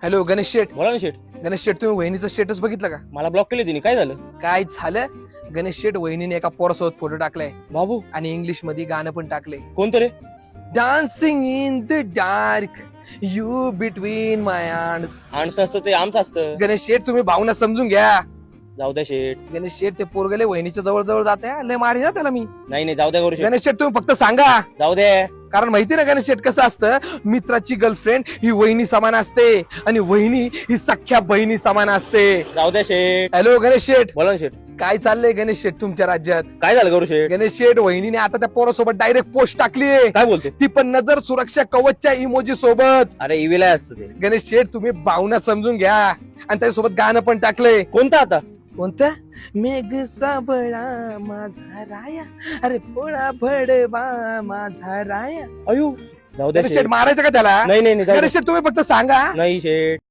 Hello Ganesh शेठ. बोला ना शेठ. गणेश शेठ, तुम्ही वहिनीचं स्टेटस बघितलं का? मला ब्लॉक केले तिने, काय झालं? काय झालं? गणेश शेठ, वहिनीने एका पोरासोबत फोटो टाकलाय बाबू आणि इंग्लिश मध्ये गाणं पण टाकलंय. कोणतं रे? Dancing in the dark you between my arms. आमचं असतं ते आमचं असतं. गणेश शेठ, तुम्ही भावना समजून घ्या. जाऊ द्या शेठ. गणेश शेठ, ते पोरगले वहिनीच्या जवळ जवळ जाते हा. लय मारी ना त्याला मी. नाही जाऊ द्या करू शेठ. गणेश शेठ, तुम्ही फक्त सांगा. जाऊ द्या. कारण माहिती ना गणेश शेठ कसं असतं, मित्राची गर्लफ्रेंड ही वहिनी समान असते आणि वहिनी ही सख्या बहिणी समान असते. जाऊ द्या शेठ. हॅलो गणेश शेठ, बोला ना शेठ. काय चाललंय गणेश शेठ तुमच्या राज्यात? काय झालं करू शेठ? गणेश शेठ, वहिनीने आता त्या पोरासोबत डायरेक्ट पोस्ट टाकलीये. काय बोलते? ती पण नजर सुरक्षा कवचच्या इमोजी सोबत. अरे इविलाय असतं ते. गणेश शेठ, तुम्ही भावना समजून घ्या. आणि त्याच्यासोबत गाणं पण टाकलंय. कोणतं आता? कोणतं? मेघ साबळा माझा राया, अरे भोळा भडवा माझा राया. अयो जाऊ द्या गणेश शेठ, शेठ. मारायचं का त्याला? नाही जाऊ द्या. गणेश शेठ, तुम्ही फक्त सांगा. नाही शेठ.